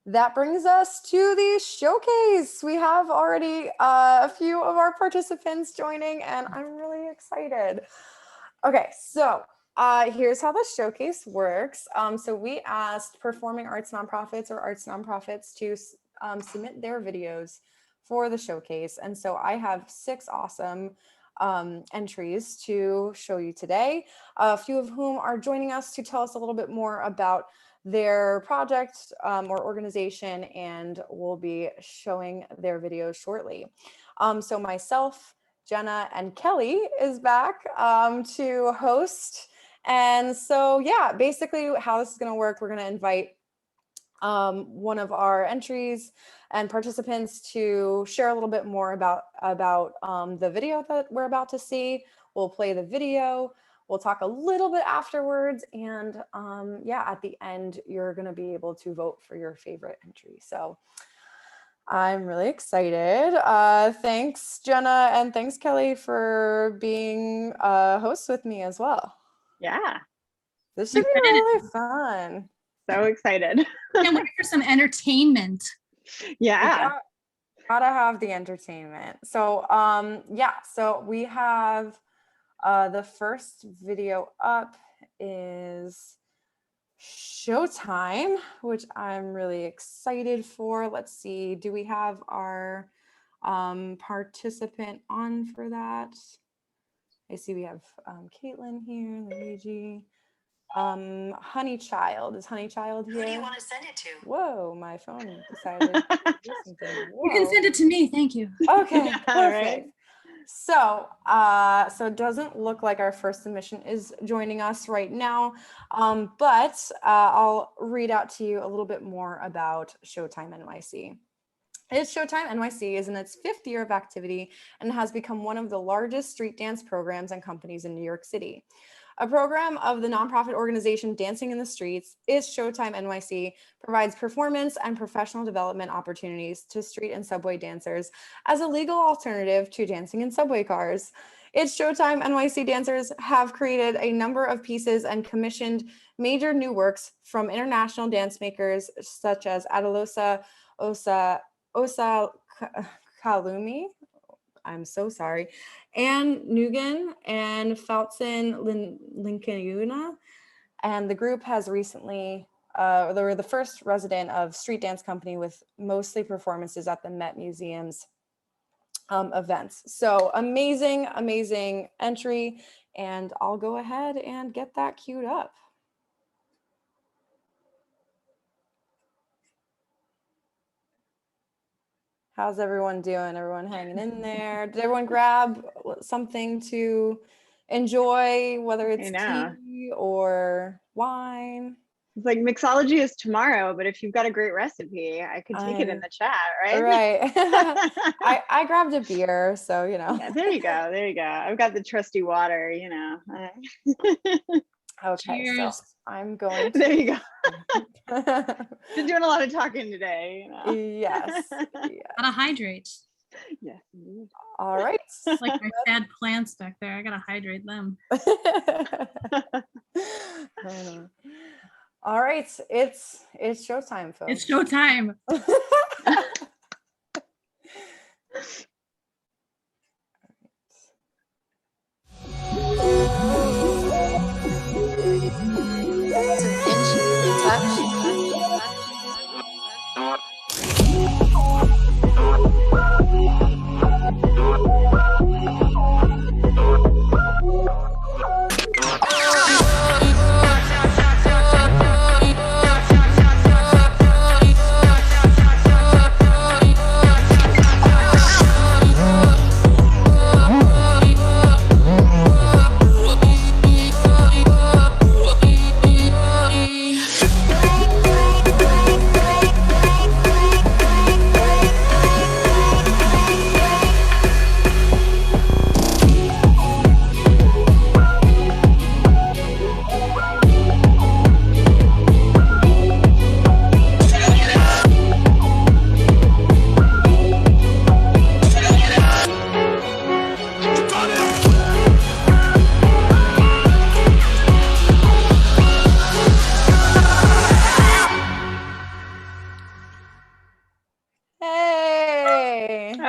that brings us to the showcase. We have already a few of our participants joining, and I'm really excited. Okay, so here's how the showcase works. So we asked performing arts nonprofits or arts nonprofits to submit their videos for the showcase. And so I have 6 awesome entries to show you today, a few of whom are joining us to tell us a little bit more about their project or organization, and we'll be showing their videos shortly. So myself, Jenna, and Kelly is back to host. And so, yeah, basically how this is going to work, we're going to invite one of our entries and participants to share a little bit more about the video that we're about to see. We'll play the video. We'll talk a little bit afterwards, and yeah, at the end, you're going to be able to vote for your favorite entry. So I'm really excited. Thanks, Jenna, and thanks, Kelly, for being hosts with me as well. Yeah. This should be really fun. So excited. Can't wait for some entertainment. Yeah. Gotta have the entertainment. So yeah, so we have the first video up is Showtime, which I'm really excited for. Let's see, do we have our participant on for that? I see we have Caitlin here, Luigi. Honey Child. Is Honey Child here? Who do you want to send it to? Whoa, my phone decided to do something. You can send it to me, thank you. Okay, Yeah, perfect. right. So, so it doesn't look like our first submission is joining us right now, but I'll read out to you a little bit more about Showtime NYC. Showtime NYC is in its 5th year of activity and has become one of the largest street dance programs and companies in New York City. A program of the nonprofit organization Dancing in the Streets, It's Showtime NYC provides performance and professional development opportunities to street and subway dancers as a legal alternative to dancing in subway cars. It's Showtime NYC dancers have created a number of pieces and commissioned major new works from international dance makers such as Adalosa Osa Kalumi, I'm so sorry, Anne Nugan and Faltzen Linkayuna. And the group has recently, they were the first resident of street dance company with mostly performances at the Met Museum's events. So amazing, amazing entry. And I'll go ahead and get that queued up. How's everyone doing? Everyone hanging in there? Did everyone grab something to enjoy, whether it's tea or wine? It's like mixology is tomorrow, but if you've got a great recipe, I could take it in the chat, right? Right. I grabbed a beer, so you know. Yeah, there you go. There you go. I've got the trusty water, you know. Okay, cheers. so I'm going to. There you go. Been doing a lot of talking today. You know? Yes. Gotta hydrate. Yes. All right. It's like my sad plants back there. I gotta hydrate them. All right, it's showtime, folks. It's showtime.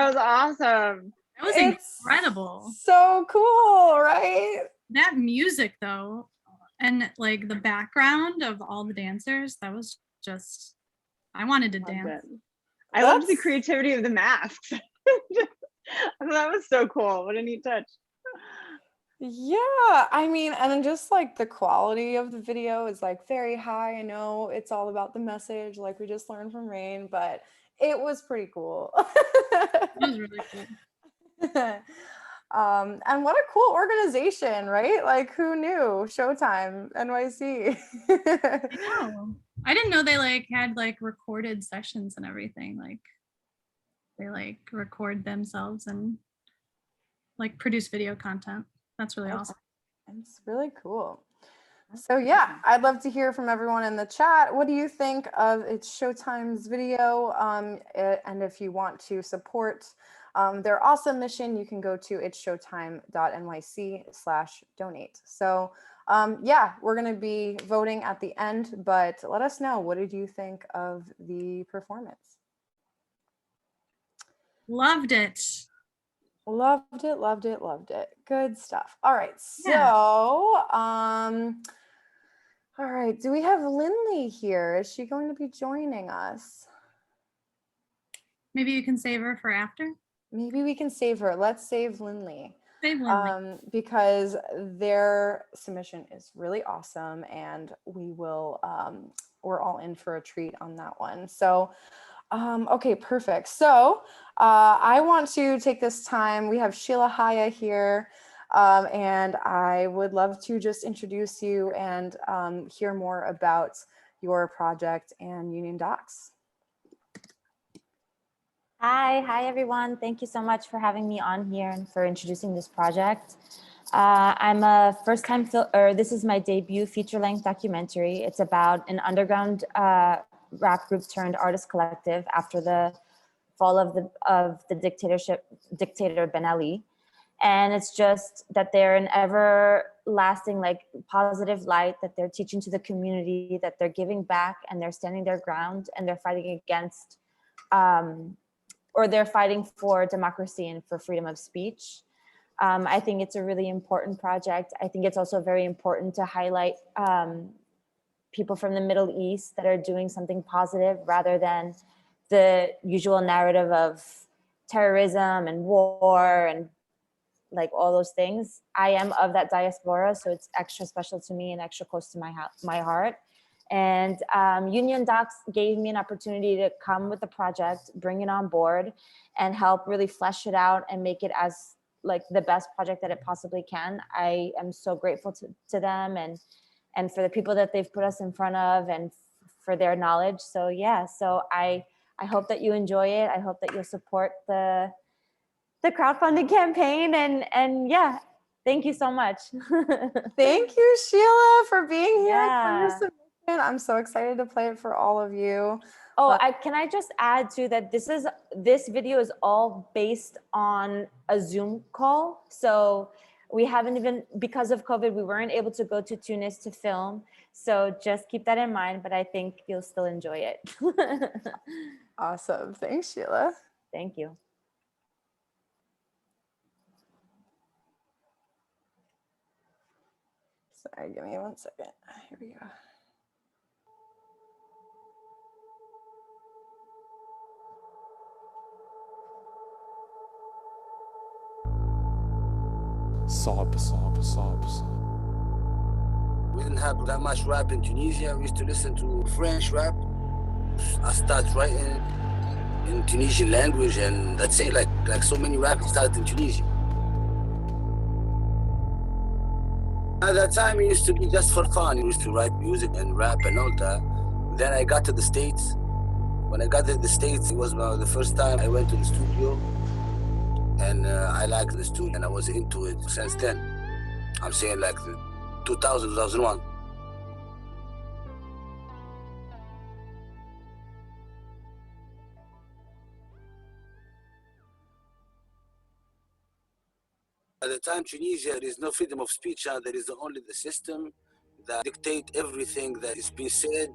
That was awesome. That was It's incredible. so cool, right? That music though, and like the background of all the dancers, that was just, I wanted to Loved dance. it. I loved the That's- creativity of the masks. That was so cool. What a neat touch. Yeah, I mean, and then just like the quality of the video is like very high. I know it's all about the message, like we just learned from Rain, but it was pretty cool. It was really cool. And what a cool organization, right? Like, who knew? Showtime NYC. Oh, I didn't know they like had like recorded sessions and everything. Like they like record themselves and like produce video content. That's really awesome. It's really cool. So yeah, I'd love to hear from everyone in the chat. What do you think of It's Showtime's video? And if you want to support their awesome mission, you can go to itsshowtime.nyc/donate. So yeah, we're going to be voting at the end, but let us know, what did you think of the performance? Loved it. Loved it, loved it, loved it. Good stuff. All right. So, Yeah. all right. Do we have Lindley here? Is she going to be joining us? Maybe you can save her for after. Maybe we can save her. Let's save Lindley. Save Lindley. Because their submission is really awesome, and we will, we're all in for a treat on that one. So, okay, perfect. So I want to take this time. We have Sheila Haya here, and I would love to just introduce you and hear more about your project and Union Docs. Hi everyone. Thank you so much for having me on here and for introducing this project. I'm a first-time this is my debut feature-length documentary. It's about an underground rap group turned artist collective after the fall of the dictator Ben Ali. And it's just that they're an everlasting, like, positive light that they're teaching to the community, that they're giving back, and they're standing their ground, and they're fighting against or they're fighting for democracy and for freedom of speech. I think it's a really important project. I think it's also very important to highlight people from the Middle East that are doing something positive rather than the usual narrative of terrorism and war and like all those things. I am of that diaspora, so it's extra special to me and extra close to my heart. And Union Docs gave me an opportunity to come with the project, bring it on board, and help really flesh it out and make it as like the best project that it possibly can. I am so grateful to them and for the people that they've put us in front of and for their knowledge. So yeah, so I hope that you enjoy it. I hope that you'll support the crowdfunding campaign and yeah, thank you so much. Thank you, Sheila, for being here. Yeah. For your submission. I'm so excited to play it for all of you. Oh, can I just add too that this video is all based on a Zoom call. So we haven't even, because of COVID, we weren't able to go to Tunis to film. So just keep that in mind, but I think you'll still enjoy it. Awesome. Thanks, Sheila. Thank you. Sorry, give me 1 second. Here we go. صعب. We didn't have that much rap in Tunisia. We used to listen to French rap. I started writing in Tunisian language, and that's it. Like so many rappers started in Tunisia. At that time, it used to be just for fun. We used to write music and rap and all that. Then I got to the States. When I got to the States, it was the first time I went to the studio. And I liked the studio, and I was into it since then. I'm saying like 2000, 2001. At the time, Tunisia, there is no freedom of speech. There is only the system that dictate everything that is being said.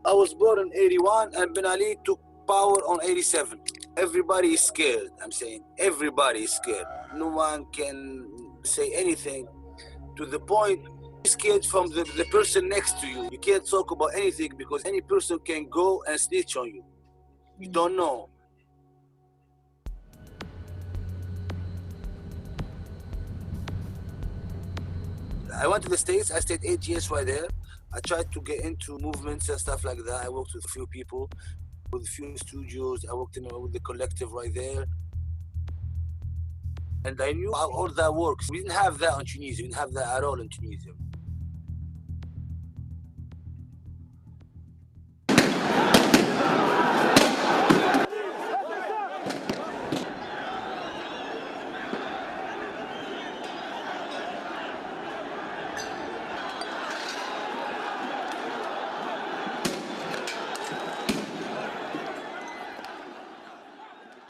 I was born in 81 and Ben Ali took power on 87. Everybody is scared, I'm saying. Everybody is scared. No one can say anything to the point you're scared from the person next to you. You can't talk about anything because any person can go and snitch on you. You don't know. I went to the States. I stayed 8 years right there. I tried to get into movements and stuff like that. I worked with a few people, with a few studios. I worked with the collective right there. And I knew how all that works. We didn't have that in Tunisia. We didn't have that at all in Tunisia.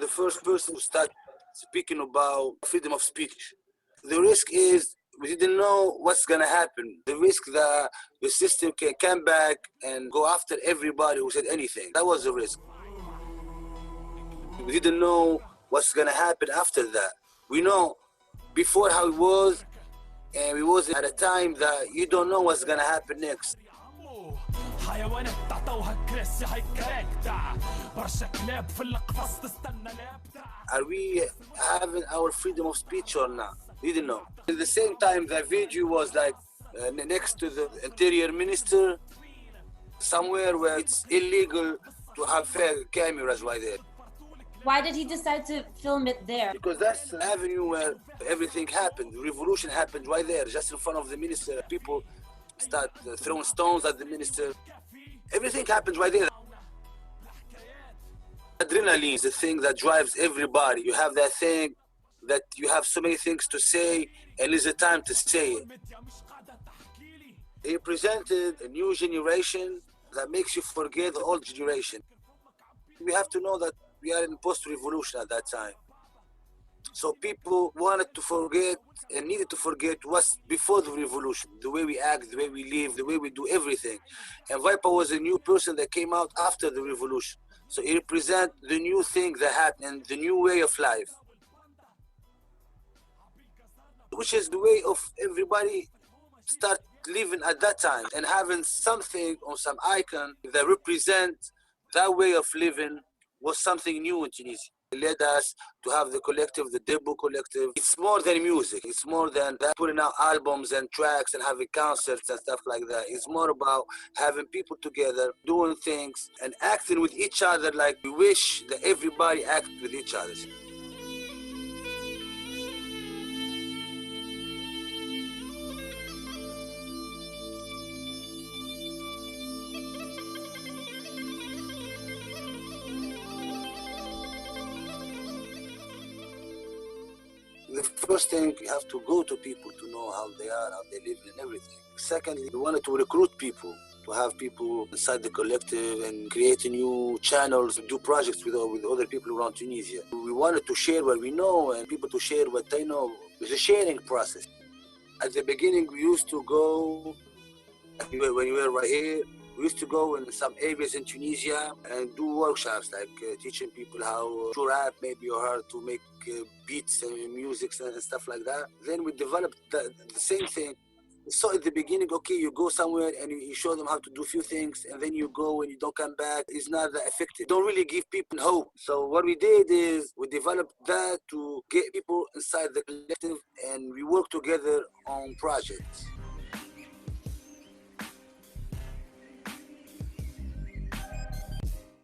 The first person to start speaking about freedom of speech. The risk is we didn't know what's gonna happen. The risk that the system can come back and go after everybody who said anything. That was the risk. We didn't know what's gonna happen after that. We know before how it was, and we was at a time that you don't know what's gonna happen next. Are we having our freedom of speech or not? We didn't know. At the same time, that video was like next to the interior minister, somewhere where it's illegal to have cameras right there. Why did he decide to film it there? Because that's the avenue where everything happened. The revolution happened right there, just in front of the minister. People start throwing stones at the minister. Everything happens right there. Adrenaline is the thing that drives everybody. You have that thing that you have so many things to say, and it's the time to say it. He presented a new generation that makes you forget the old generation. We have to know that we are in post-revolution at that time. So people wanted to forget and needed to forget what's before the revolution, the way we act, the way we live, the way we do everything. And Viper was a new person that came out after the revolution. So he represents the new thing that happened and the new way of life, which is the way of everybody start living at that time and having something or some icon that represents that way of living was something new in Tunisia. It led us to have the collective, the Debbo collective. It's more than music. It's more than that, putting out albums and tracks and having concerts and stuff like that. It's more about having people together, doing things and acting with each other like we wish that everybody act with each other. The first thing, you have to go to people to know how they are, how they live and everything. Secondly, we wanted to recruit people, to have people inside the collective and create new channels, do projects with other people around Tunisia. We wanted to share what we know and people to share what they know. It's a sharing process. At the beginning, we used to go, when you were right here, we used to go in some areas in Tunisia and do workshops, like teaching people how to rap maybe or how to make beats and music and stuff like that. Then we developed the same thing. So at the beginning, okay, you go somewhere and you show them how to do a few things, and then you go and you don't come back. It's not that effective. Don't really give people hope. So what we did is we developed that to get people inside the collective, and we work together on projects.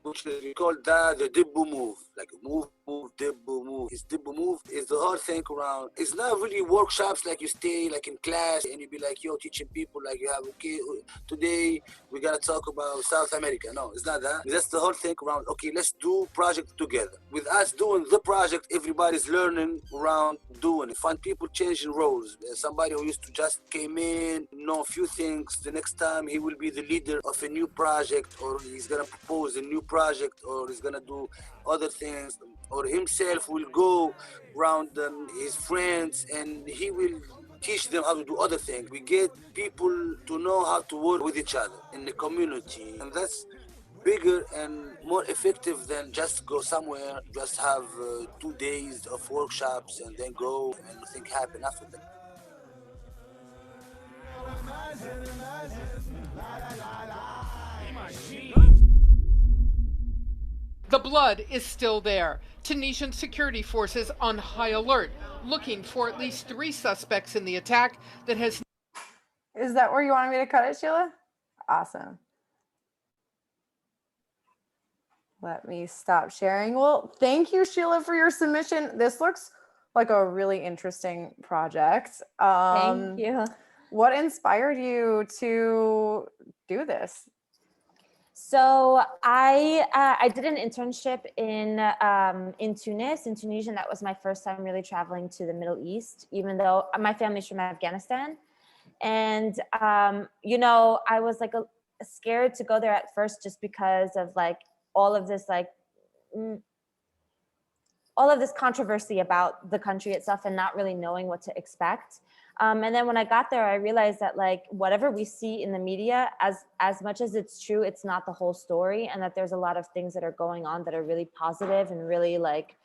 Which we call that the Debbo move, like move, Debbo move. It's Debbo move is the hard thing around. It's not really workshops like you stay like in class and you be like, yo, teaching people like you have, okay, today we gotta talk about South America. No, it's not that. That's the whole thing around, okay, let's do project together. With us doing the project, everybody's learning around doing it. Find people changing roles. Somebody who used to just came in, know a few things, the next time he will be the leader of a new project, or he's gonna propose a new project, or he's gonna do other things, or himself will go around his friends and he will teach them how to do other things. We get people to know how to work with each other in the community, and that's bigger and more effective than just go somewhere, just have 2 days of workshops and then go and nothing happen after that. The blood is still there. Tunisian security forces on high alert, looking for at least 3 suspects in the attack that has. Is that where you wanted me to cut it, Sheila? Awesome. Let me stop sharing. Well, thank you, Sheila, for your submission. This looks like a really interesting project. Thank you. What inspired you to do this? So I did an internship in Tunis, in Tunisia. That was my first time really traveling to the Middle East, even though my family's from Afghanistan. And you know, I was like scared to go there at first, just because of like all of this controversy about the country itself and not really knowing what to expect. And then when I got there, I realized that like whatever we see in the media, as much as it's true, it's not the whole story, and that there's a lot of things that are going on that are really positive and really like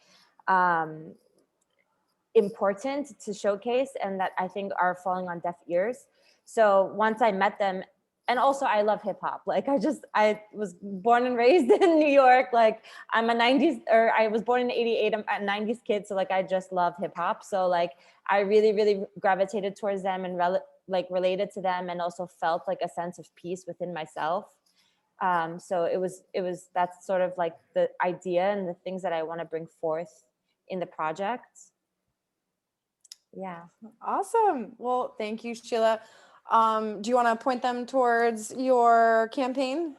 important to showcase, and that I think are falling on deaf ears. So once I met them, and also I love hip hop. Like I was born and raised in New York. Like I'm a 90s, or I was born in 88. I'm a 90s kid. So like, I just love hip hop. So like, I really, really gravitated towards them and related to them, and also felt like a sense of peace within myself. So it was, that's sort of like the idea and the things that I want to bring forth in the project. Yeah. Awesome. Well, thank you, Sheila. Do you want to point them towards your campaign?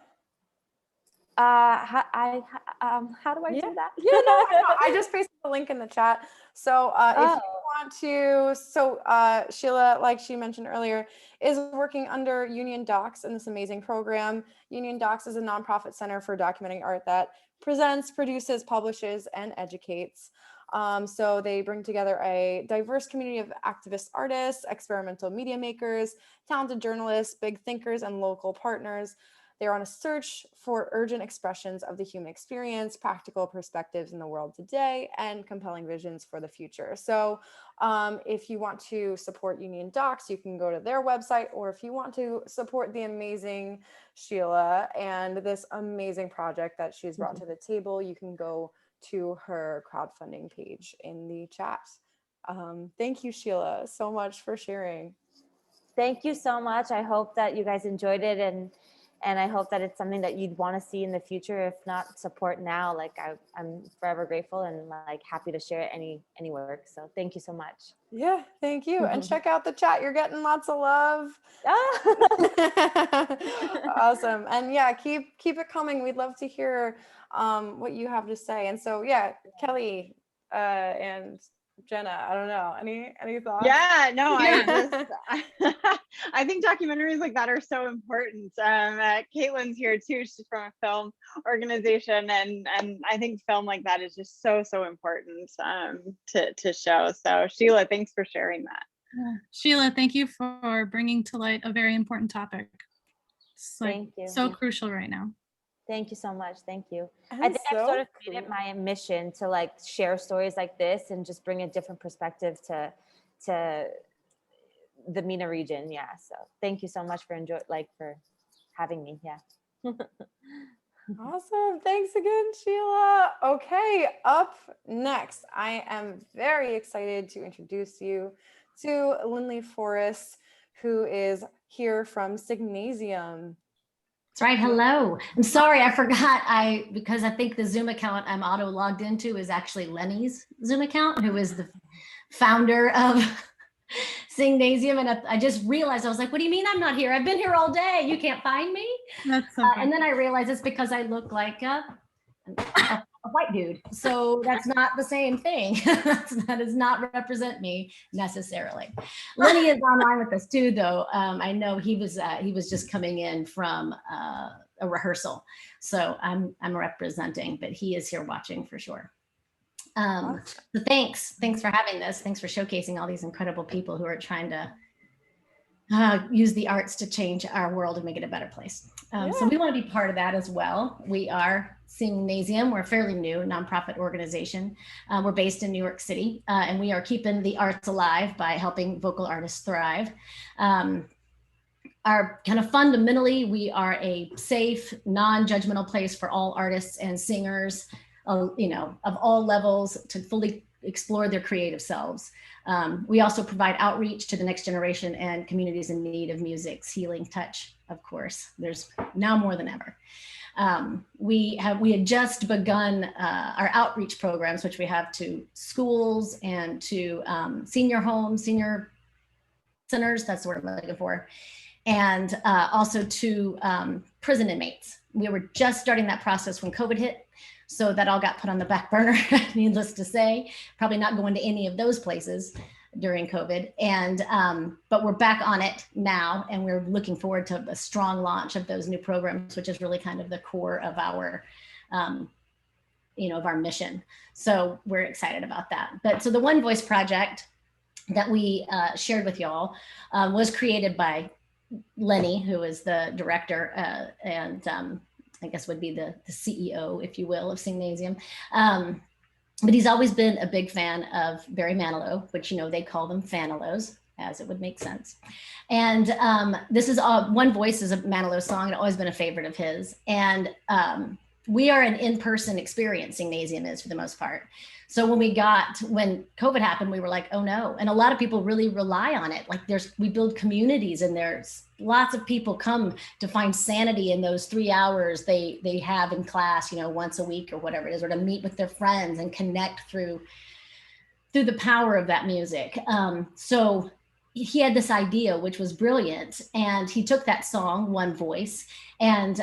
How do I do that? Yeah, no, I just pasted the link in the chat. So if you want to, Sheila, like she mentioned earlier, is working under Union Docs in this amazing program. Union Docs is a nonprofit center for documenting art that presents, produces, publishes, and educates. So they bring together a diverse community of activist artists, experimental media makers, talented journalists, big thinkers, and local partners. They're on a search for urgent expressions of the human experience, practical perspectives in the world today, and compelling visions for the future. So if you want to support Union Docs, you can go to their website, or if you want to support the amazing Sheila and this amazing project that she's brought to the table, you can go to her crowdfunding page in the chat. Thank you, Sheila, so much for sharing. Thank you so much. I hope that you guys enjoyed it, and I hope that it's something that you'd want to see in the future. If not, support now. Like I'm forever grateful and like happy to share any work. So thank you so much. Yeah, thank you. And check out the chat. You're getting lots of love. Awesome. And yeah, keep it coming. We'd love to hear what you have to say. And so yeah, Kelly and Jenna, I don't know, any thoughts? Yeah, no, I think documentaries like that are so important. Caitlin's here too. She's from a film organization, and I think film like that is just so important to show. So Sheila, thanks for sharing that. Yeah. Sheila, thank you for bringing to light a very important topic. It's like Thank you. so crucial right now. Thank you so much. Thank you. And I think I've so sort of made it my mission to like share stories like this and just bring a different perspective to the MENA region. Yeah. So thank you so much for for having me. Yeah. Awesome. Thanks again, Sheila. Okay, up next, I am very excited to introduce you to Lindley Forrest, who is here from Signasium. That's right. Hello. I'm sorry, I forgot. Because I think the Zoom account I'm auto logged into is actually Lenny's Zoom account, who is the founder of Signasium. And I just realized, I was like, what do you mean I'm not here? I've been here all day. You can't find me? That's so And then I realized it's because I look like a white dude. So that's not the same thing. That does not represent me necessarily. Lenny is online with us too, though. I know he was just coming in from a rehearsal. So I'm representing, but he is here watching for sure. So thanks for having this. Thanks for showcasing all these incredible people who are trying to use the arts to change our world and make it a better place. So we want to be part of that as well. We are Singnasium. We're a fairly new nonprofit organization. We're based in New York City, and we are keeping the arts alive by helping vocal artists thrive. Our kind of fundamentally, we are a safe, non-judgmental place for all artists and singers, you know, of all levels to fully explore their creative selves. We also provide outreach to the next generation and communities in need of music's healing touch, of course. There's now more than ever. We had just begun our outreach programs, which we have to schools and to senior homes, senior centers, that's what I'm looking for, and also to prison inmates. We were just starting that process when COVID hit. So that all got put on the back burner, needless to say, probably not going to any of those places during COVID. And, but we're back on it now, and we're looking forward to a strong launch of those new programs, which is really kind of the core of our, you know, of our mission. So we're excited about that. But so the One Voice project that we shared with y'all was created by Lenny, who is the director and I guess would be the CEO, if you will, of Singnasium. But he's always been a big fan of Barry Manilow, which, you know, they call them Fanilows, as it would make sense. And this is One Voice is a Manilow song, and always been a favorite of his. And we are an in-person experience, Singnasium is for the most part. So when COVID happened, we were like, oh no. And a lot of people really rely on it. Like we build communities, and there's lots of people come to find sanity in those 3 hours they have in class, you know, once a week or whatever it is, or to meet with their friends and connect through the power of that music. So he had this idea, which was brilliant. And he took that song, One Voice, and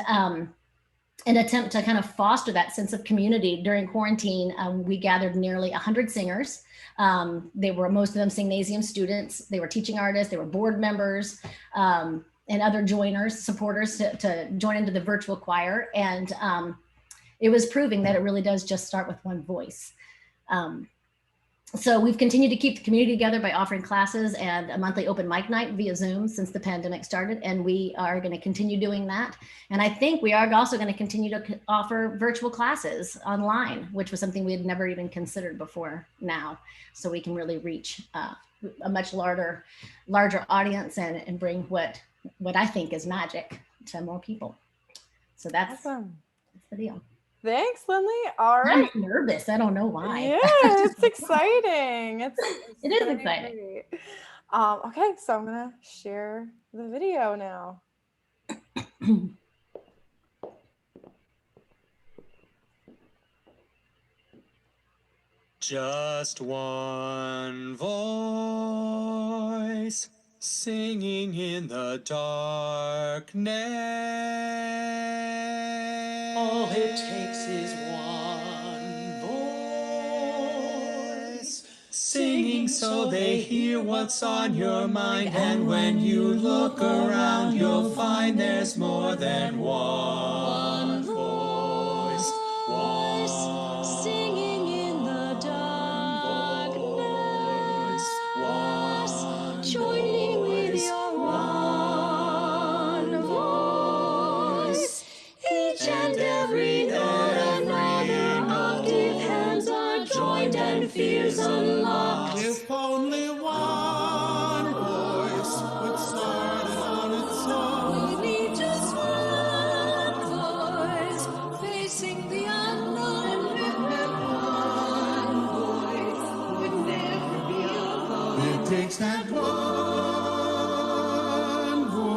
an attempt to kind of foster that sense of community during quarantine. We gathered nearly 100 singers. Most of them Singnasium students. They were teaching artists, they were board members, and other joiners, supporters to join into the virtual choir. And it was proving that it really does just start with one voice. So we've continued to keep the community together by offering classes and a monthly open mic night via Zoom since the pandemic started, and we are going to continue doing that. And I think we are also going to continue to offer virtual classes online, which was something we had never even considered before now. So we can really reach a much larger audience and bring what I think is magic to more people. So that's, Awesome. that's the deal. Thanks, Lindley. All right. I'm nervous. I don't know why. Yeah, it's exciting. It is gonna be exciting. great. Okay, so I'm gonna share the video now. Just one voice singing in the darkness. All it takes is one voice singing so they hear what's on your mind. And when you look around, you'll find there's more than one voice. One Singing in the darkness, joining with your one voice. Each and every note and octave hands are joined and fears unlocked. If only one voice would start on its own. We need just one voice facing the unknown. One voice would never be alone. It takes that one voice.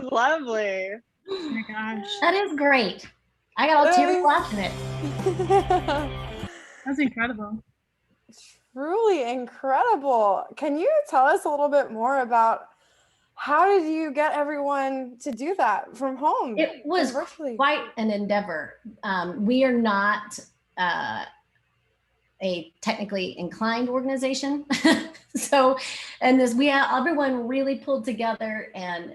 was lovely. Oh my gosh. That is great. I got all teary watching it. That's incredible. Truly incredible. Can you tell us a little bit more about how did you get everyone to do that from home? It was virtually. quite an endeavor. We are not a technically inclined organization. So, and this, everyone really pulled together and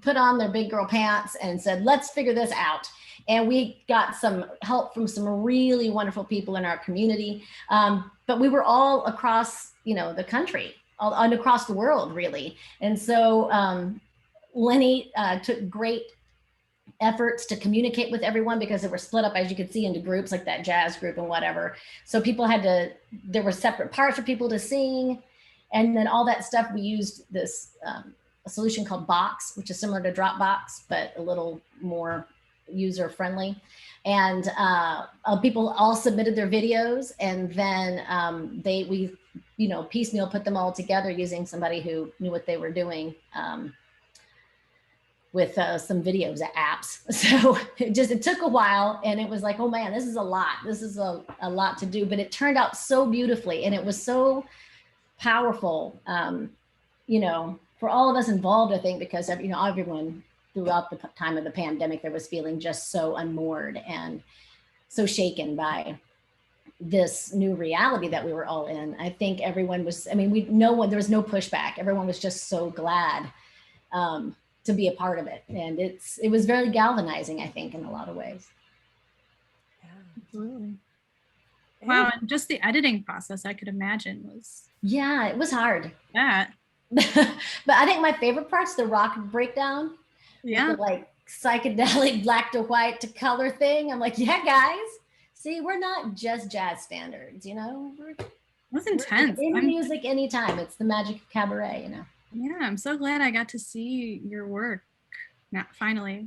put on their big girl pants and said, let's figure this out. And we got some help from some really wonderful people in our community. But we were all across, the country, and across the world, really. And so Lenny took great efforts to communicate with everyone because they were split up, as you could see, into groups like that jazz group and whatever. So people there were separate parts for people to sing. And then all that stuff, we used this a solution called Box, which is similar to Dropbox, but a little more user friendly. And people all submitted their videos, and then we piecemeal put them all together using somebody who knew what they were doing with some videos apps. So it took a while, and it was like, oh man, this is a lot. This is a lot to do, but it turned out so beautifully, and it was so powerful, for all of us involved, I think, because everyone throughout the time of the pandemic, there was feeling just so unmoored and so shaken by this new reality that we were all in. I think everyone was, there was no pushback. Everyone was just so glad to be a part of it. And it was very galvanizing, I think, in a lot of ways. Absolutely. Wow, and just the editing process, I could imagine was. Yeah, it was hard. Yeah. But I think my favorite part's the rock breakdown. Yeah. The, like, psychedelic black to white to color thing. I'm like, yeah, guys, see, we're not just jazz standards, That's intense. Any music, anytime. It's the magic of cabaret, Yeah, I'm so glad I got to see your work. Now, finally.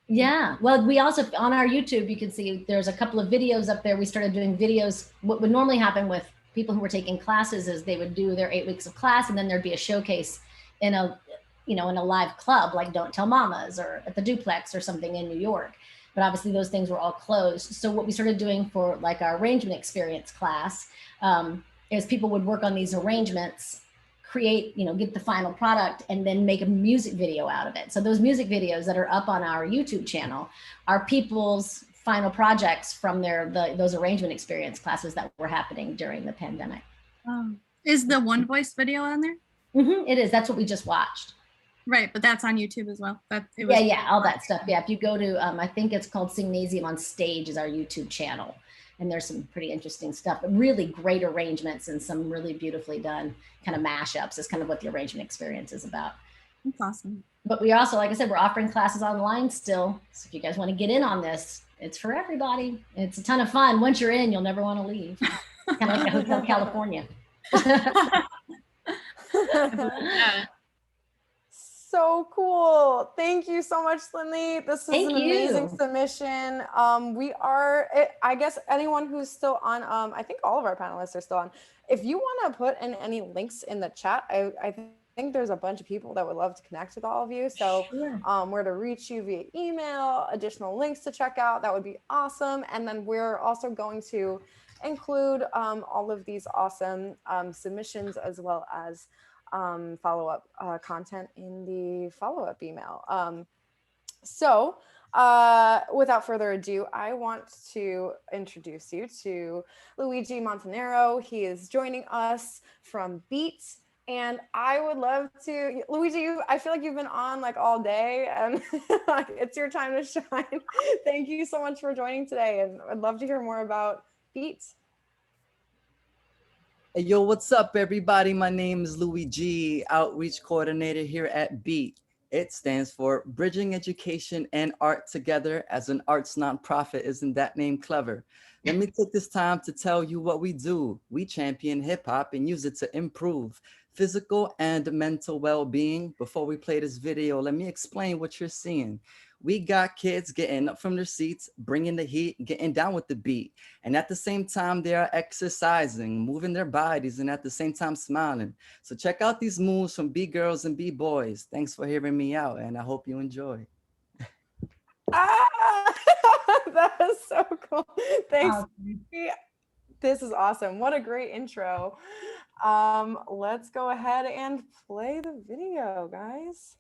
Yeah. Well, we also, on our YouTube, you can see there's a couple of videos up there. We started doing videos. What would normally happen with people who were taking classes is they would do their 8 weeks of class, and then thered be a showcase in a live club like Don't Tell Mamas or at the Duplex or something in New York. But obviously those things were all closed. So what we started doing for like our arrangement experience class is people would work on these arrangements, create, get the final product, and then make a music video out of it. So those music videos that are up on our YouTube channel are people's final projects from those arrangement experience classes that were happening during the pandemic. Is the One Voice video on there? Mm-hmm, it is. That's what we just watched. Right, but that's on YouTube as well. Yeah, all that stuff. Yeah, if you go to, I think it's called Signasium on Stage is our YouTube channel. And there's some pretty interesting stuff, but really great arrangements and some really beautifully done kind of mashups is kind of what the arrangement experience is about. That's awesome. But we also, like I said, we're offering classes online still. So if you guys want to get in on this, it's for everybody. It's a ton of fun. Once you're in, you'll never want to leave. Kind of like a Hotel California. Yeah. So cool. Thank you so much, Lindley. This was Thank an amazing you. submission. I guess anyone who's still on, I think all of our panelists are still on. If you want to put in any links in the chat, I think there's a bunch of people that would love to connect with all of you. So Sure. where to reach you via email, additional links to check out, that would be awesome. And then we're also going to include all of these awesome submissions as well as follow-up content in the follow-up email. So without further ado, I want to introduce you to Luigi Montanaro. He is joining us from Beat. And I would love to, Luigi, I feel like you've been on like all day and it's your time to shine. Thank you so much for joining today. And I'd love to hear more about Beat. Hey, yo, what's up, everybody? My name is Louis G, Outreach Coordinator here at BEAT. It stands for Bridging Education and Art Together as an arts nonprofit. Isn't that name clever? Let me take this time to tell you what we do. We champion hip hop and use it to improve physical and mental well-being. Before we play this video, let me explain what you're seeing. We got kids getting up from their seats, bringing the heat, getting down with the beat. And at the same time, they are exercising, moving their bodies, and at the same time smiling. So check out these moves from B-girls and B-boys. Thanks for hearing me out, and I hope you enjoy. Ah, that is so cool. Thanks. Oh, This is awesome. What a great intro. Let's go ahead and play the video, guys.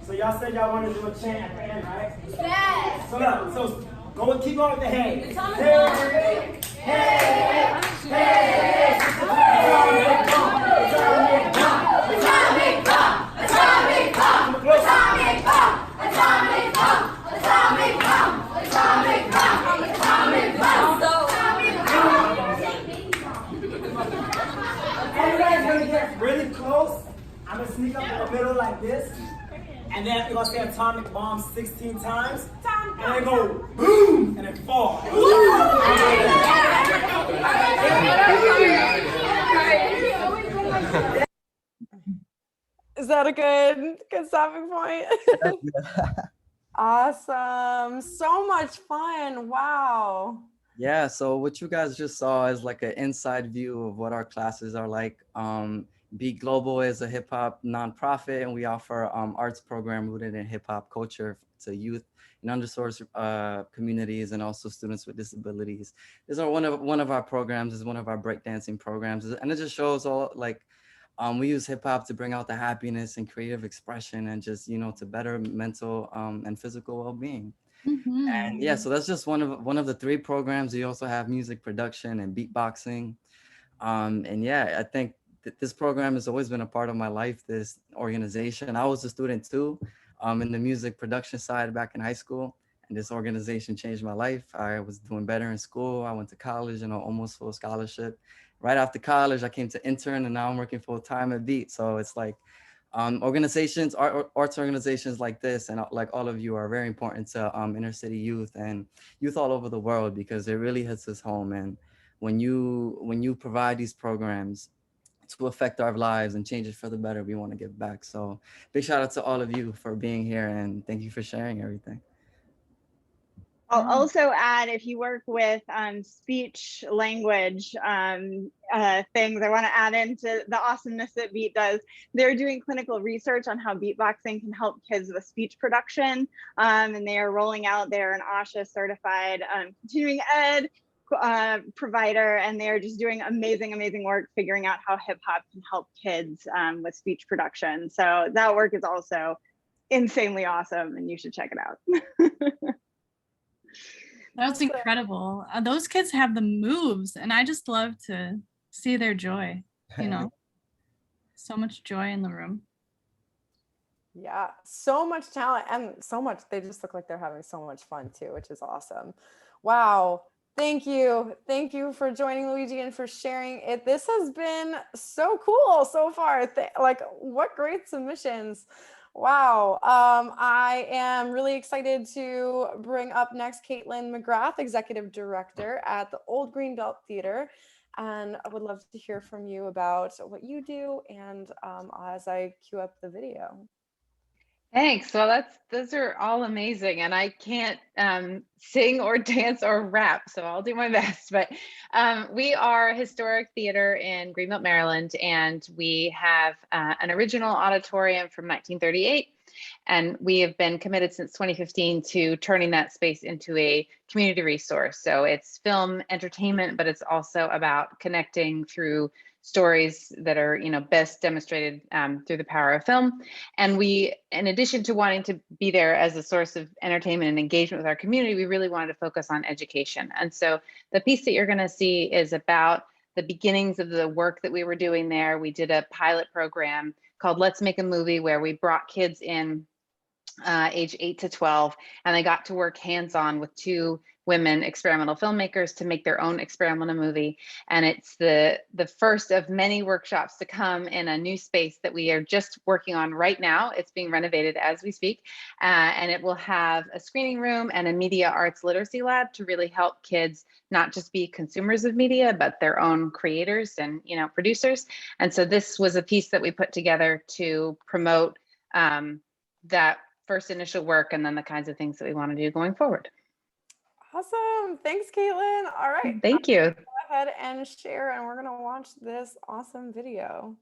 So y'all said y'all wanted to do a chant at the end, right? Yes. So look, so go and keep on with the hey. Hey, hey, hey, atomic bomb, atomic bomb, atomic bomb, atomic bomb, atomic bomb, atomic bomb, atomic bomb, atomic bomb, atomic bomb. Everybody's gonna get really close. I'm gonna sneak up in the middle like this. And then you're gonna say atomic bomb 16 times. And then go boom and then fall. Is that a good stopping point? Awesome. So much fun. Wow. Yeah, so what you guys just saw is like an inside view of what our classes are like. Beat Global is a hip hop nonprofit, and we offer arts program rooted in hip hop culture to youth in underserved communities and also students with disabilities. These are one of our programs. Is one of our breakdancing programs, and it just shows all like we use hip hop to bring out the happiness and creative expression, and just to better mental and physical well-being. Mm-hmm. And yeah, so that's just one of the 3 programs. You also have music production and beatboxing. And yeah, I think this program has always been a part of my life, this organization. I was a student too, in the music production side back in high school. And this organization changed my life. I was doing better in school. I went to college, almost full scholarship. Right after college, I came to intern, and now I'm working full time at Beat. So it's like organizations, arts organizations like this, and like all of you are very important to inner city youth and youth all over the world, because it really hits us home. And when you provide these programs to affect our lives and change it for the better, we want to give back. So big shout out to all of you for being here, and thank you for sharing everything. I'll also add, if you work with speech language things, I want to add into the awesomeness that Beat does. They're doing clinical research on how beatboxing can help kids with speech production, and they are rolling out. They're an OSHA certified continuing ed provider, and they're just doing amazing work figuring out how hip hop can help kids with speech production. So that work is also insanely awesome, and you should check it out. That was incredible. Those kids have the moves, and I just love to see their joy, so much joy in the room. Yeah, so much talent, and so much, they just look like they're having so much fun too, which is awesome. Wow. Thank you for joining, Luigi, and for sharing it. This has been so cool so far. Like, what great submissions. Wow. I am really excited to bring up next Caitlin McGrath, Executive Director at the Old Greenbelt Theater. And I would love to hear from you about what you do, and as I cue up the video. Thanks. Well, those are all amazing, and I can't sing or dance or rap, so I'll do my best. But we are a historic theater in Greenbelt, Maryland, and we have an original auditorium from 1938, and we have been committed since 2015 to turning that space into a community resource. So it's film entertainment, but it's also about connecting through stories that are, best demonstrated through the power of film. And we, in addition to wanting to be there as a source of entertainment and engagement with our community, we really wanted to focus on education. And so the piece that you're going to see is about the beginnings of the work that we were doing there. We did a pilot program called Let's Make a Movie, where we brought kids in age 8 to 12, and they got to work hands-on with 2 women experimental filmmakers to make their own experimental movie. And it's the first of many workshops to come in a new space that we are just working on right now. It's being renovated as we speak, and it will have a screening room and a media arts literacy lab to really help kids not just be consumers of media, but their own creators and producers. And so this was a piece that we put together to promote that first initial work, and then the kinds of things that we want to do going forward. Awesome. Thanks, Caitlin. All right. Thank you. Go ahead and share, and we're going to watch this awesome video.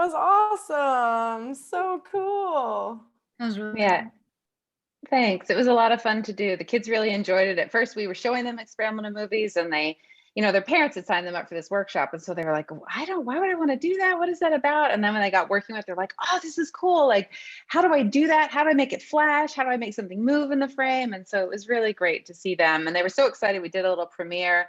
was awesome. So cool. That was really Yeah. Thanks. It was a lot of fun to do. The kids really enjoyed it. At first, we were showing them experimental movies, and they, their parents had signed them up for this workshop. And so they were like, why would I want to do that? What is that about? And then when they got working with it, they're like, oh, this is cool. Like, how do I do that? How do I make it flash? How do I make something move in the frame? And so it was really great to see them. And they were so excited. We did a little premiere,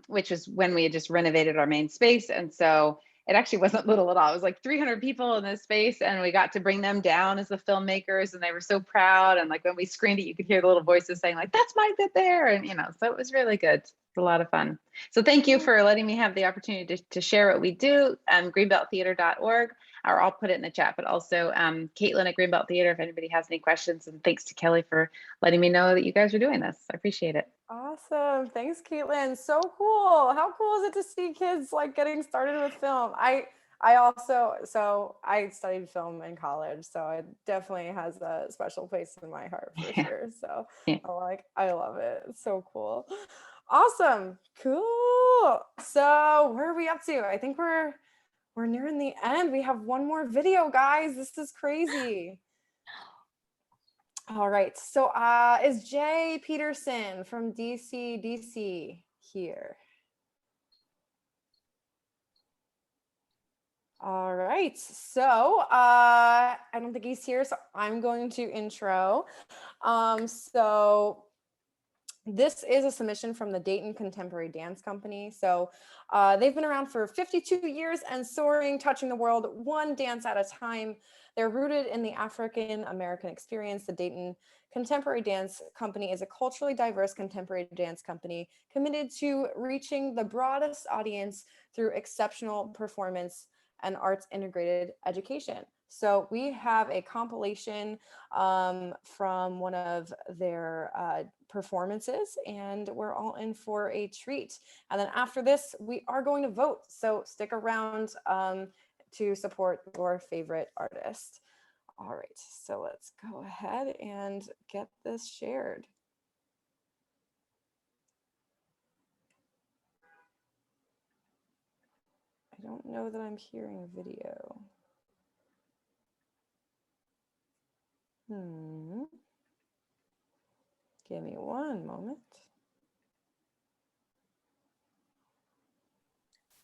which was when we had just renovated our main space. And so it actually wasn't little at all. It was like 300 people in this space, and we got to bring them down as the filmmakers, and they were so proud. And like when we screened it, you could hear the little voices saying like, that's my bit there. And, so it was really good. It's a lot of fun. So thank you for letting me have the opportunity to share what we do. Greenbelttheater.org, or I'll put it in the chat, but also Caitlin at Greenbelt Theater, if anybody has any questions. And thanks to Kelly for letting me know that you guys are doing this. I appreciate it. Awesome. Thanks, Caitlin. So cool. How cool is it to see kids like getting started with film? I studied film in college, so it definitely has a special place in my heart for sure. So I love it. It's so cool. Awesome. Cool. So where are we up to? I think we're nearing the end. We have one more video, guys. This is crazy. All right, so is Jay Peterson from DC here? All right, so I don't think he's here, so I'm going to intro. So this is a submission from the Dayton Contemporary Dance Company. So they've been around for 52 years and soaring, touching the world one dance at a time. They're rooted in the African American experience. The Dayton Contemporary Dance Company is a culturally diverse contemporary dance company committed to reaching the broadest audience through exceptional performance and arts integrated education. So we have a compilation from one of their performances, and we're all in for a treat. And then after this, we are going to vote. So stick around to support your favorite artist. All right, so let's go ahead and get this shared. I don't know that I'm hearing video. Give me one moment.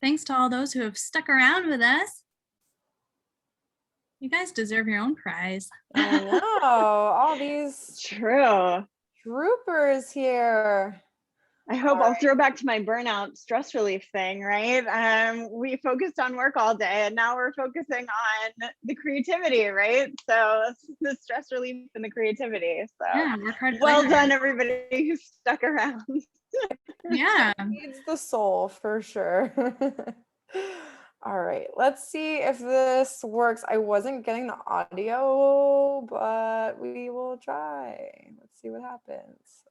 Thanks to all those who have stuck around with us. You guys deserve your own prize. I know, all these troopers here. I hope I'll throw back to my burnout stress relief thing, right? We focused on work all day, and now we're focusing on the creativity, right? So the stress relief and the creativity. So yeah, work hard. Well done, everybody who stuck around. Yeah. Feeds the soul for sure. All right, let's see if this works. I wasn't getting the audio, but we will try. Let's see what happens.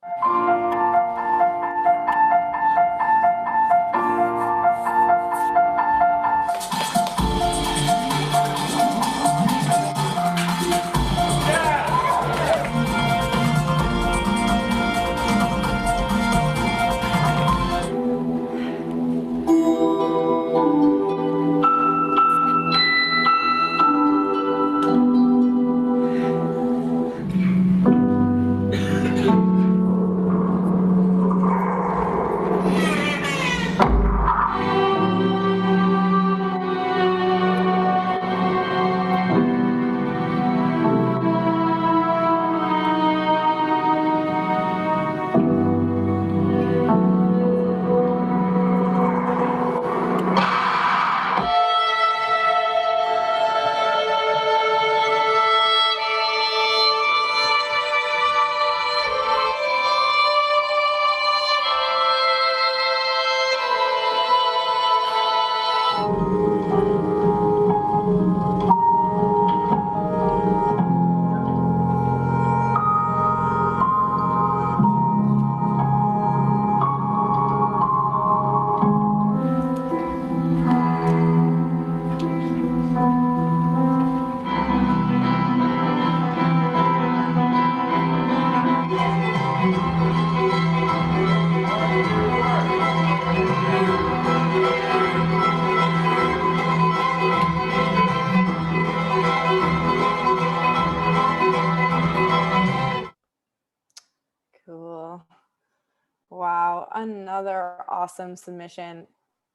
another awesome submission.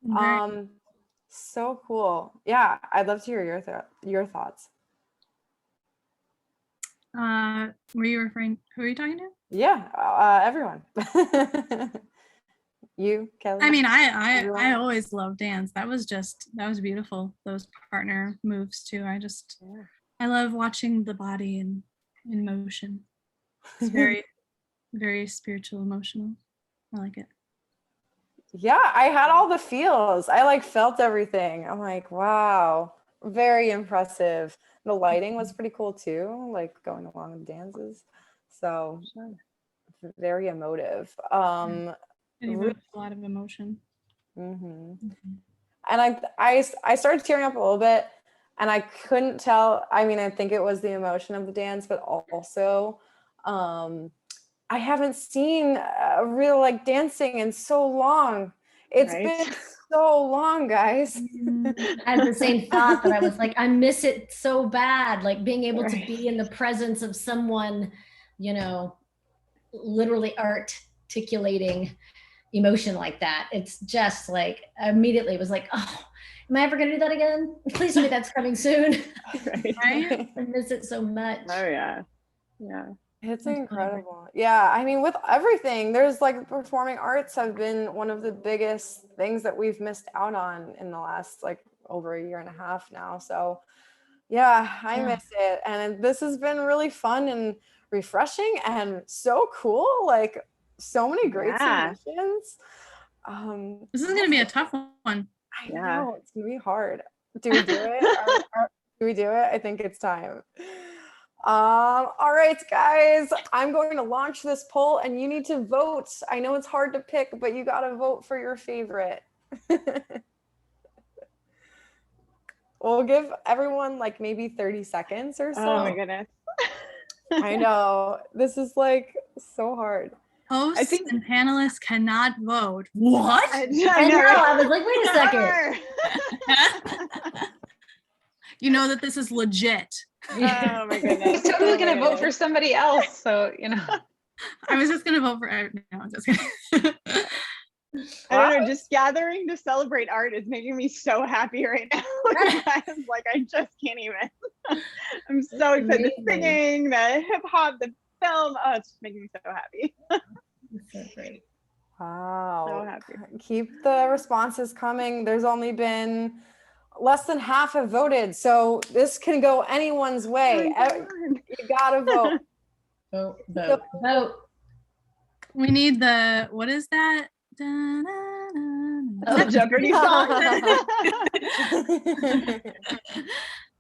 Very- So cool. Yeah, I'd love to hear your thoughts. Were you referring? Who are you talking to? Yeah, everyone. You, Kelly. I mean, I everyone? always love dance. That was beautiful. Those partner moves too. I love watching the body in motion. It's very, very spiritual, emotional. I like it. Yeah, I had all the feels. I like felt everything. I'm like, wow, very impressive. The lighting was pretty cool too, like going along with dances. So very emotive. It evokes a lot of emotion. And I started tearing up a little bit, and I couldn't tell. I mean, I think it was the emotion of the dance, but also I haven't seen real like dancing in so long. It's been so long, guys. I had the same thought that I was like, I miss it so bad, like being able to be in the presence of someone, you know, literally articulating emotion like that. It's just like, I immediately was like, oh, am I ever gonna do that again? Please tell me that's coming soon. Right? I miss it so much. Oh yeah. Yeah. It's incredible. Yeah, I mean, with everything, there's like performing arts have been one of the biggest things that we've missed out on in the last like over a year and a half now. So yeah, I miss it. And this has been really fun and refreshing and so cool. Like so many great submissions. This is gonna be a tough one. I know it's gonna be hard. Do we do it? Do we do it? I think it's time. All right, guys, I'm going to launch this poll and you need to vote. I know it's hard to pick, but you got to vote for your favorite. We'll give everyone like maybe 30 seconds or so. Oh my goodness. I know. This is like so hard. Hosts and panelists cannot vote. What? I know. I was like, wait a second. You know that this is legit. Oh my goodness. He's totally gonna vote for somebody else. So, you know. I was just gonna vote for no, I'm just kidding. I don't know, just gathering to celebrate art is making me so happy right now. I'm like, I just can't even. I'm so excited. The singing, the hip hop, the film. Oh, it's just making me so happy. So great. Wow. So happy. Keep the responses coming. There's only been less than half have voted, so this can go anyone's way. You gotta vote. Vote, vote, vote. We need the, what is that? Oh, Jeopardy song.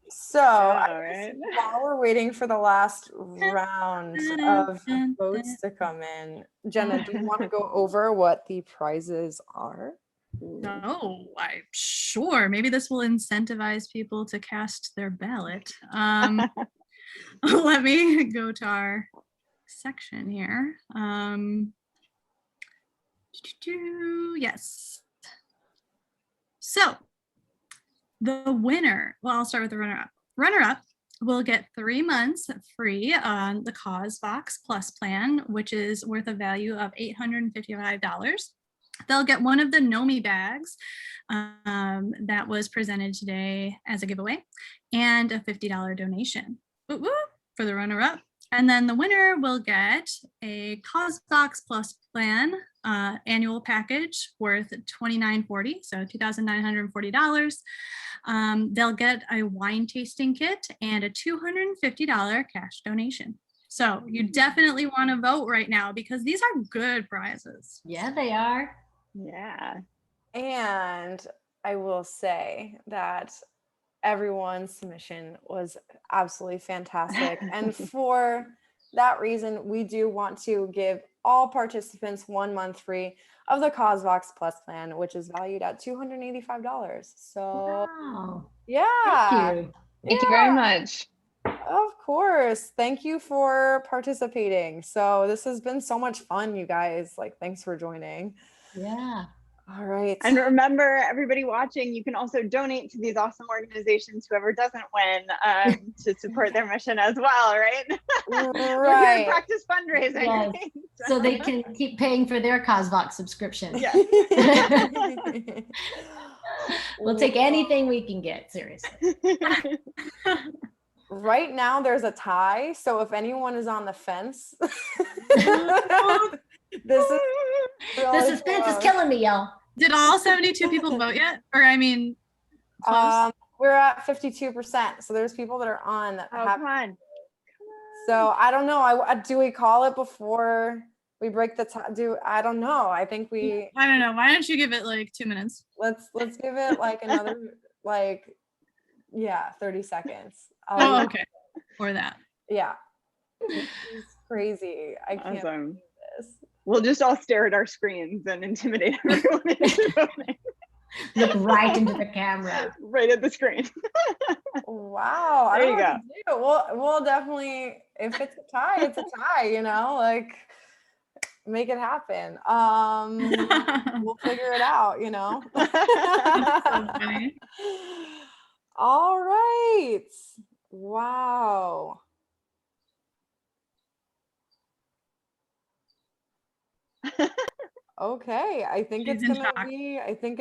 So right. while we're waiting for the last round of votes to come in, Jenna, do you want to go over what the prizes are? No, sure. Maybe this will incentivize people to cast their ballot. Let me go to our section here. Yes. So the winner, well, I'll start with the runner-up. Runner-up will get 3 months free on the CauseVox Plus plan, which is worth a value of $855. They'll get one of the Nomi bags that was presented today as a giveaway and a $50 donation for the runner-up. And then the winner will get a CauseVox Plus plan annual package worth $29.40, so $2,940. They'll get a wine tasting kit and a $250 cash donation. So you definitely want to vote right now because these are good prizes. Yeah, they are. Yeah. And I will say that everyone's submission was absolutely fantastic. And for that reason, we do want to give all participants 1 month free of the CauseVox Plus plan, which is valued at $285. So Wow. yeah. Thank you. Thank you very much. Of course. Thank you for participating. So this has been so much fun, you guys. Like, thanks for joining. Yeah. All right. And remember, everybody watching, you can also donate to these awesome organizations, whoever doesn't win, to support their mission as well, right? We're here to Right. practice fundraising. Yes. Right? So they can keep paying for their CosVox subscription. Yeah. We'll take anything we can get, seriously. Right now there's a tie, so if anyone is on the fence, this is The suspense is killing me, y'all. Did all 72 people vote yet? Or I mean, close? We're at 52%, so there's people that are on that Oh, have. come on. So I don't know. Do we call it before we break the tie? I don't know. I think we I don't know. Why don't you give it like 2 minutes? let's give it like another 30 seconds. Oh, okay. Or that. Yeah. It's crazy. I can't Awesome. do this. We'll just all stare at our screens and intimidate everyone into voting. Look right into the camera. Right at the screen. Wow. I There don't you know what to do. We'll definitely, if it's a tie, it's a tie, like make it happen. We'll figure it out, So funny. All right. Wow. Okay, I think She's it's in gonna shock. be, I think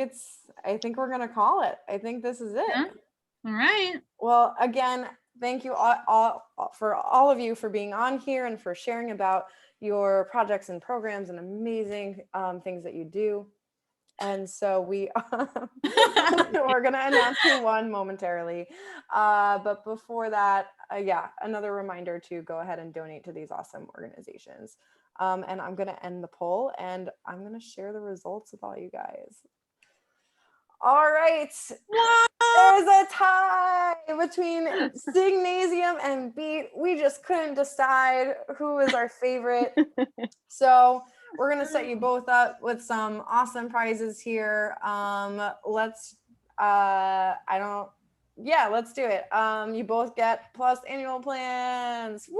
we're gonna call it. I think this is it. Yeah. All right. Well, again, thank you all for all of you for being on here and for sharing about your projects and programs and amazing things that you do. And so we're gonna announce who won momentarily. But before that, another reminder to go ahead and donate to these awesome organizations. And I'm gonna end the poll and I'm gonna share the results with all you guys. All right, there's a tie between Signasium and Beat. We just couldn't decide who is our favorite. So we're gonna set you both up with some awesome prizes here. Let's do it. You both get Plus annual plans. Woo!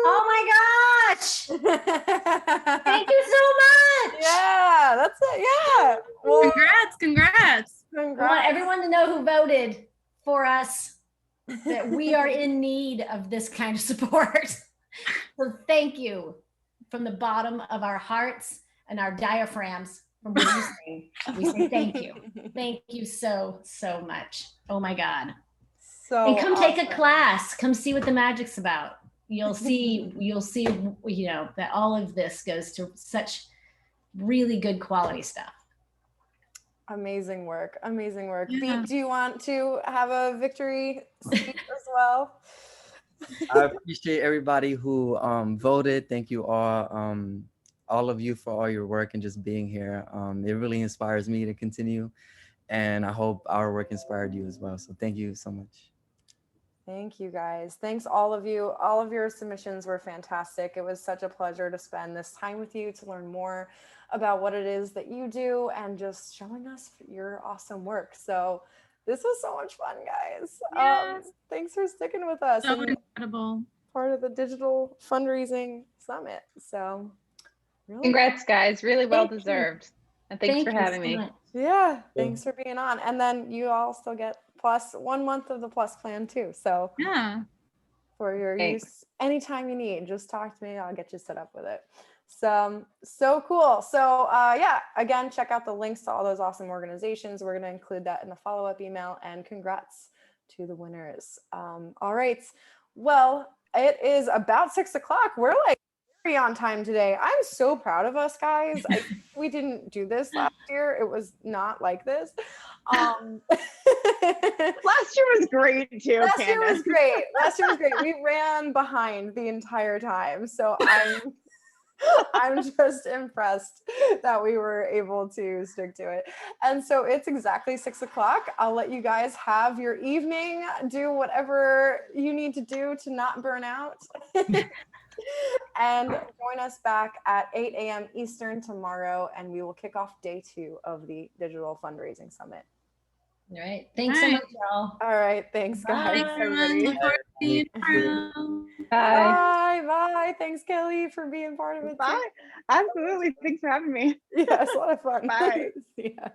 Oh my gosh! Thank you so much! Yeah, that's it. Yeah. Well, Congrats. I want everyone to know who voted for us that we are in need of this kind of support. So thank you from the bottom of our hearts and our diaphragms from releasing. We say thank you. Thank you so much. Oh my God. So and come take a awesome. class. Come see what the magic's about. You'll see, that all of this goes to such really good quality stuff. Amazing work. Yeah. Beat, do you want to have a victory speech as well? I appreciate everybody who voted. Thank you all of you for all your work and just being here. It really inspires me to continue, and I hope our work inspired you as well. So thank you so much. Thank you guys. Thanks all of you. All of your submissions were fantastic. It was such a pleasure to spend this time with you to learn more about what it is that you do and just showing us your awesome work. So this was so much fun, guys. Yes. Thanks for sticking with us. So and incredible. part of the digital fundraising summit. So really, Congrats, guys. Really well Thank you. deserved. And thanks for Thank you having so me. much. yeah, thanks for being on. And then you all still get plus 1 month of the Plus plan too. So Yeah. for your Thanks. use anytime you need, just talk to me. I'll get you set up with it. So cool. So again, check out the links to all those awesome organizations. We're going to include that in the follow-up email, and congrats to the winners. All right. Well, it is about 6 o'clock. We're like very on time today. I'm so proud of us, guys. We didn't do this last year. It was not like this. Last year was great too. Last year was Candace. great. Last year was great. We ran behind the entire time. So I'm just impressed that we were able to stick to it. And so it's exactly 6 o'clock. I'll let you guys have your evening, do whatever you need to do to not burn out. And join us back at 8 a.m. Eastern tomorrow, and we will kick off day 2 of the Digital Fundraising Summit. All right. Thanks so All right. much, y'all. All right. Thanks, guys. Thanks, everyone. Look forward to seeing you tomorrow. Bye. Bye. Bye. Thanks, Kelly, for being part of it. Bye. Absolutely. Thanks for having me. Yes, a lot of fun. Bye. See ya.